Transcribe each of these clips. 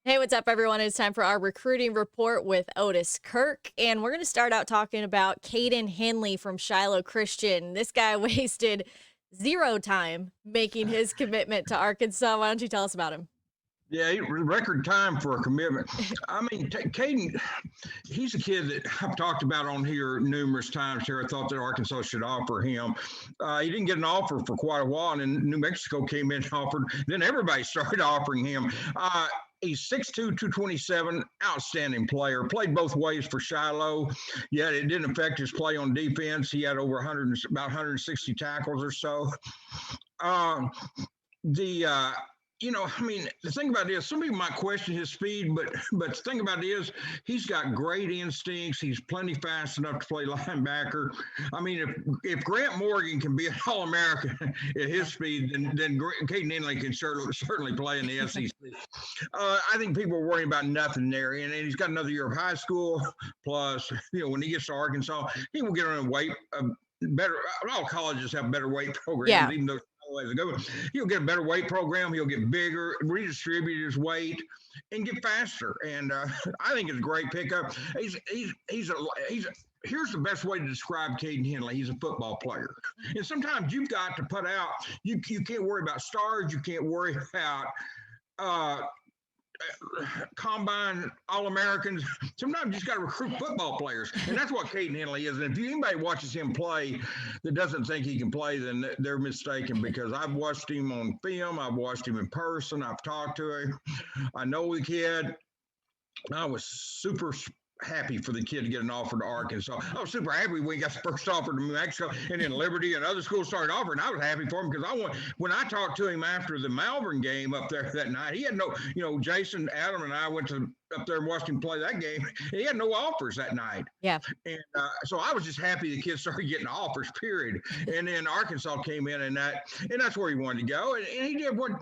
Hey, what's up, everyone? It's time for our recruiting report with Otis Kirk. And we're going to start out talking about Caden Henley from Shiloh Christian. This guy wasted zero time making his commitment to Arkansas. Why don't you tell us about him? Yeah, record time for a commitment. I mean, Caden, he's a kid that I've talked about on here numerous times here. I thought that Arkansas should offer him. He didn't get an offer for quite a while, and then New Mexico came in and offered. Then everybody started offering him. He's 6'2", 227, outstanding player. Played both ways for Shiloh, yet it didn't affect his play on defense. He had over 100, about 160 tackles or so. The I mean, the thing about it is, some people might question his speed, but the thing about it is, he's got great instincts. He's plenty fast enough to play linebacker. I mean, if Grant Morgan can be an All-American at his speed, then Caden Henley can certainly play in the SEC. I think people are worrying about nothing there, and he's got another year of high school. Plus, when he gets to Arkansas, he will get on a weight better. All colleges have better weight programs, Yeah. even though he'll get a better weight program. He'll get bigger, redistribute his weight, and get faster. And I think it's a great pickup. Here's the best way to describe Caden Henley. He's a football player, and sometimes you've got to put out. You can't worry about stars. You can't worry about combine All-Americans. Sometimes you just got to recruit football players, and that's what Caden Henley is. And if anybody watches him play that doesn't think he can play, then they're mistaken, because I've watched him on film, I've watched him in person, I've talked to him, I know the kid. I was super happy for the kid to get an offer to Arkansas. I was super happy when he got the first offer to New Mexico, and then Liberty and other schools started offering. I was happy for him, because when I talked to him after the Malvern game up there that night, he had no, Jason, Adam, and I went up there and watched him play that game. He had no offers that night. Yeah. And so I was just happy the kid started getting offers, period. And then Arkansas came in, and that's where he wanted to go. And he did what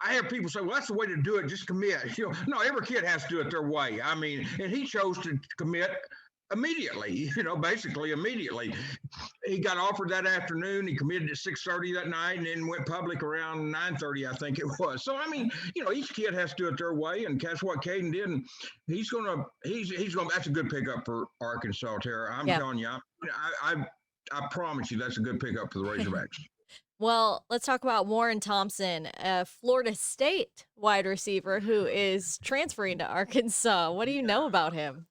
I have people say, well, that's the way to do it. Just commit. No, every kid has to do it their way. I mean, and he chose to commit immediately, basically immediately. He got offered that afternoon. He committed at 6:30 that night, and then went public around 9:30, I think it was. So, I mean, each kid has to do it their way, and that's what Caden did. And he's going to, that's a good pickup for Arkansas, Tara. I'm telling you, I promise you that's a good pickup for the Razorbacks. Well, let's talk about Warren Thompson, a Florida State wide receiver who is transferring to Arkansas. What do you know about him?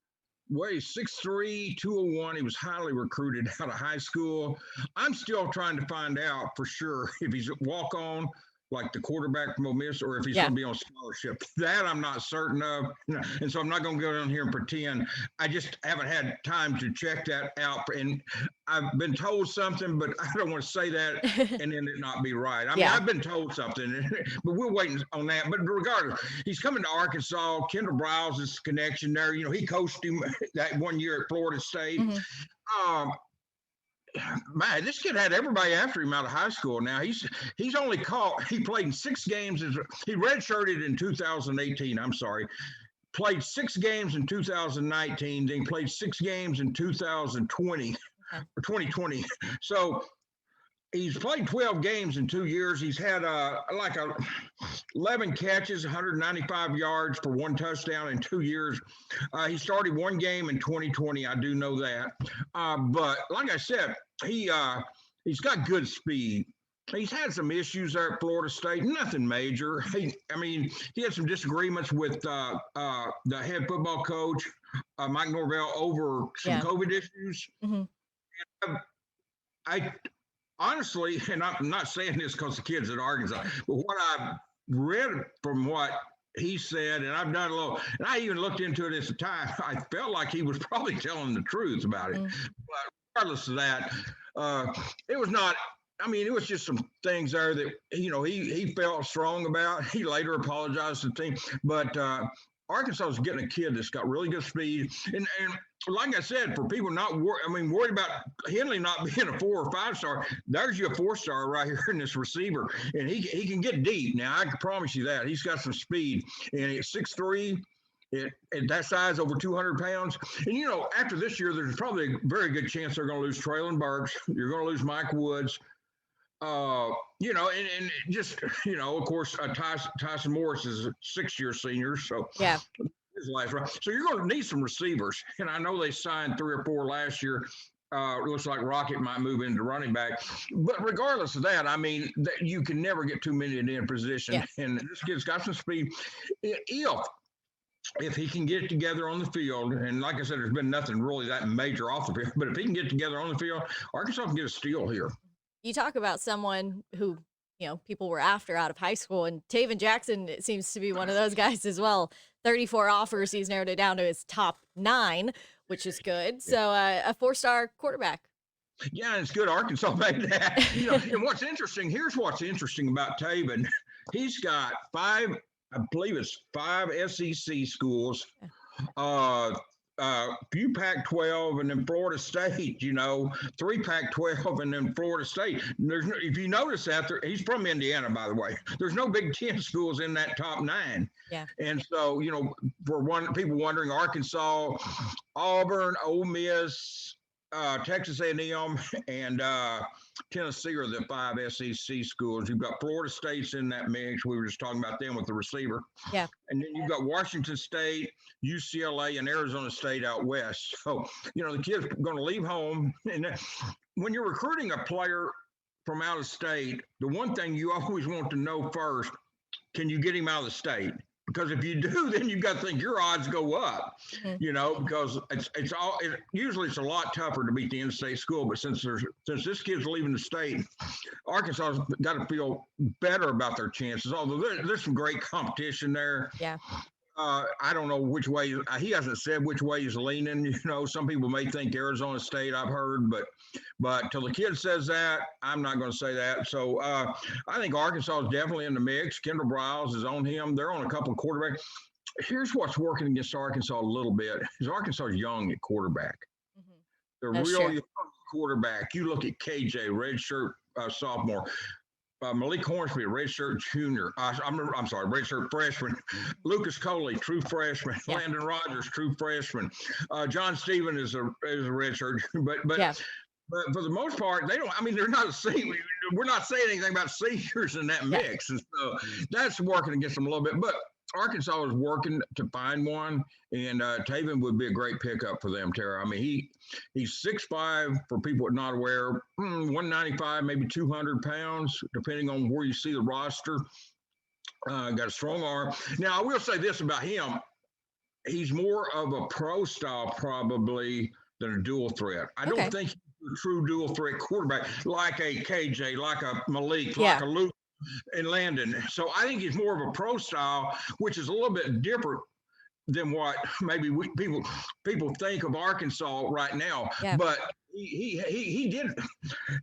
Well, he's 6'3", 201. He was highly recruited out of high school. I'm still trying to find out for sure if he's a walk-on, like the quarterback from Ole Miss, or if he's going to be on scholarship. That I'm not certain of. And so I'm not going to go down here and pretend. I just haven't had time to check that out. And I've been told something, but I don't want to say that and then it not be right. I mean, I've been told something, but we're waiting on that. But regardless, he's coming to Arkansas. Kendall Briles' connection there. He coached him that 1 year at Florida State. Mm-hmm. Man, this kid had everybody after him out of high school. Now he played in 6 games. He redshirted in 2018. I'm sorry. Played 6 games in 2019. Then played 6 games in 2020 or 2020. So he's played 12 games in 2 years. He's had 11 catches, 195 yards for 1 touchdown in 2 years. He started 1 game in 2020. I do know that. But like I said, he's got good speed. He's had some issues there at Florida State, nothing major. He had some disagreements with the head football coach, Mike Norvell, over some COVID issues. Mm-hmm. And, I honestly, and I'm not saying this because the kid's at Arkansas, but what I've read from what he said, and I've done a little, and I even looked into it at the time, I felt like he was probably telling the truth about it. Mm. But regardless of that, it was not. I mean, it was just some things there that, he felt strong about. He later apologized to the team. But Arkansas is getting a kid that's got really good speed. And like I said, for people not worried about Henley not being a 4 or 5 star, there's your 4-star right here in this receiver. And he can get deep. Now, I can promise you that. He's got some speed. And at 6'3", at that size, over 200 pounds. And, after this year, there's probably a very good chance they're going to lose Traylon Burks. You're going to lose Mike Woods. and just, of course, Tyson Morris is a 6-year senior, so Yeah. his last round. So you're going to need some receivers, and I know they signed 3 or 4 last year. Looks like Rocket might move into running back, but regardless of that, I mean, you can never get too many in position, Yeah. and this kid's got some speed. If he can get it together on the field, and like I said, there's been nothing really that major off the field, but if he can get together on the field, Arkansas can get a steal here. You talk about someone who, people were after out of high school, and Taven Jackson seems to be one of those guys as well. 34 offers. He's narrowed it down to his top 9, which is good. So a 4-star quarterback. Yeah, it's good Arkansas made that. And here's what's interesting about Taven. He's got 5, I believe it's 5 SEC schools, few Pac-12, and then Florida State. 3 Pac-12, and then Florida State. If you notice that, he's from Indiana, by the way. There's no Big Ten schools in that top 9. Yeah. And so, for people wondering, Arkansas, Auburn, Ole Miss, Texas A&M, and Tennessee are the 5 SEC schools. You've got Florida State's in that mix. We were just talking about them with the receiver. Yeah. And then you've got Washington State, UCLA, and Arizona State out west. So, the kid's going to leave home. And when you're recruiting a player from out of state, the one thing you always want to know first, can you get him out of the state? Because if you do, then you've got to think your odds go up, because usually it's a lot tougher to beat the in-state school. But since this kid's leaving the state, Arkansas's got to feel better about their chances. Although there's some great competition there. Yeah. I don't know which way he hasn't said which way he's leaning. Some people may think Arizona State, I've heard, but till the kid says that, I'm not going to say that. So I think Arkansas is definitely in the mix. Kendall Briles is on him. They're on a couple of quarterbacks. Here's what's working against Arkansas a little bit is Arkansas is young at quarterback. Mm-hmm. They're really young quarterback. You look at KJ, redshirt sophomore. Malik Hornsby, redshirt junior. I'm sorry, redshirt freshman. Lucas Coley, true freshman. Yeah. Landon Rogers, true freshman. John Stephen is a redshirt, but for the most part, they don't. I mean, they're not a senior. We're not saying anything about seniors in that mix, and so that's working against them a little bit. But Arkansas is working to find one, and Taven would be a great pickup for them, Tara. I mean, he's 6'5", for people that are not aware, 195, maybe 200 pounds, depending on where you see the roster. Got a strong arm. Now, I will say this about him. He's more of a pro style probably than a dual threat. I don't think he's a true dual threat quarterback like a KJ, like a Malik, like a Luke and Landon. So I think he's more of a pro style, which is a little bit different than what maybe people think of Arkansas right now. Yeah. But he did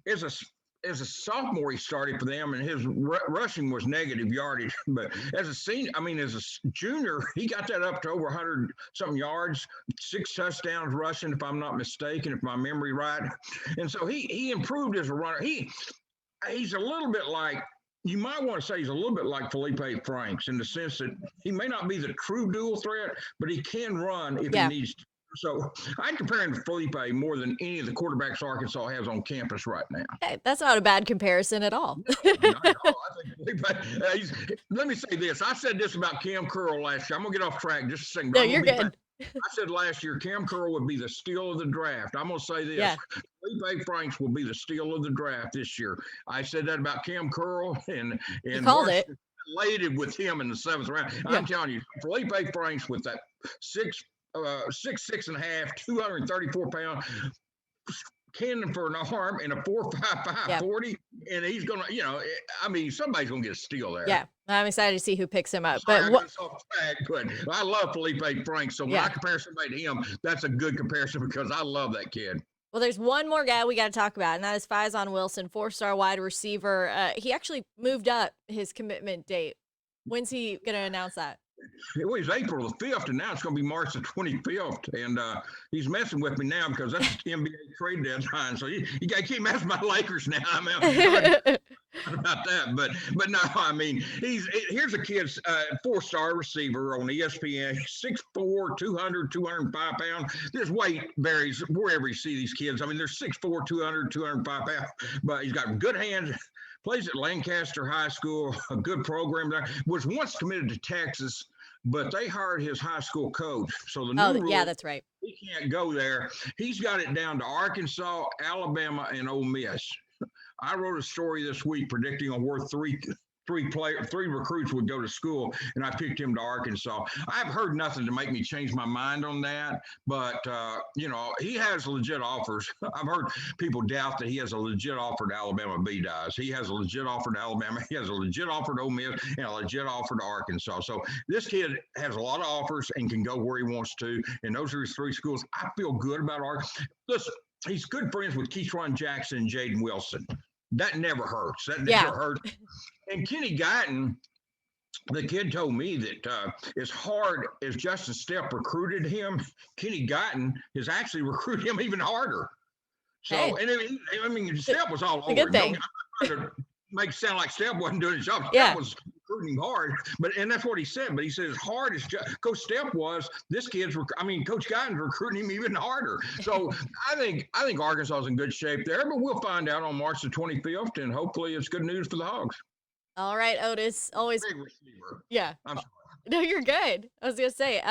as a sophomore, he started for them, and his rushing was negative yardage. But as a senior, as a junior, he got that up to over 100 something yards, 6 touchdowns rushing, if I'm not mistaken, if my memory right. And so he improved as a runner. He's a little bit like. You might want to say he's a little bit like Felipe Franks in the sense that he may not be the true dual threat, but he can run if he needs to. So I compare him to Felipe more than any of the quarterbacks Arkansas has on campus right now. Hey, that's not a bad comparison at all. No, not at all. I think Felipe, let me say this. I said this about Cam Curl last year. I'm going to get off track just a second. No, you're good. I said last year Cam Curl would be the steal of the draft. I'm going to say this. Felipe Franks will be the steal of the draft this year. I said that about Cam Curl, and you called it. Elated with him in the 7th round. I'm telling you, Felipe Franks with that 6'6.5", 234 pound cannon for an arm and a 4.55 40, and he's gonna, somebody's gonna get a steal there. Yeah, I'm excited to see who picks him up. Sorry, but I love Felipe Franks, so when I compare somebody to him, that's a good comparison because I love that kid. Well, there's one more guy we got to talk about, and that is Faizon Wilson, 4-star wide receiver. He actually moved up his commitment date. When's he going to announce that? It was April the 5th, and now it's going to be March the 25th. And he's messing with me now because that's the NBA trade deadline. So you got to keep messing with my Lakers now. About that, but no, here's a kid's 4-star receiver on ESPN. 6'4", 200, 205 pounds. This weight varies wherever you see these kids. They're 6'4", 200, 205 pounds, but he's got good hands. plays at Lancaster High School, a good program there. Was once committed to Texas, but they hired his high school coach. So the Oh, new yeah, rule, that's right. he can't go there. He's got it down to Arkansas, Alabama, and Ole Miss. I wrote a story this week predicting on where three recruits would go to school, and I picked him to Arkansas. I've heard nothing to make me change my mind on that, but he has legit offers. I've heard people doubt that he has a legit offer to Alabama. B does. He has a legit offer to Alabama. He has a legit offer to Ole Miss and a legit offer to Arkansas. So this kid has a lot of offers and can go where he wants to. And those are his three schools. I feel good about Arkansas. Listen, he's good friends with Keyshawn Jackson and Jaden Wilson. That never hurts. That never hurts. And Kenny Guyton, the kid told me that as hard as Justin Stepp recruited him, Kenny Guyton has actually recruited him even harder. So, Hey, and I mean, Stepp was all a over good him. thing. I'm not trying to make it sound like Stepp wasn't doing his job. Yeah. Stepp was recruiting him hard, and that's what he said. But he said as hard as Coach Stepp was, this kid's, Coach Guyton's recruiting him even harder. So I think Arkansas is in good shape there, but we'll find out on March the 25th, and hopefully it's good news for the Hogs. All right, Otis. Always. Big receiver. Yeah. I'm sorry. No, you're good. I was going to say,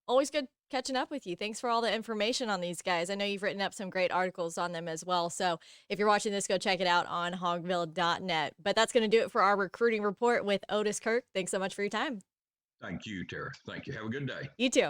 always good catching up with you. Thanks for all the information on these guys. I know you've written up some great articles on them as well. So if you're watching this, go check it out on hogville.net. But that's going to do it for our recruiting report with Otis Kirk. Thanks so much for your time. Thank you, Tara. Thank you. Have a good day. You too.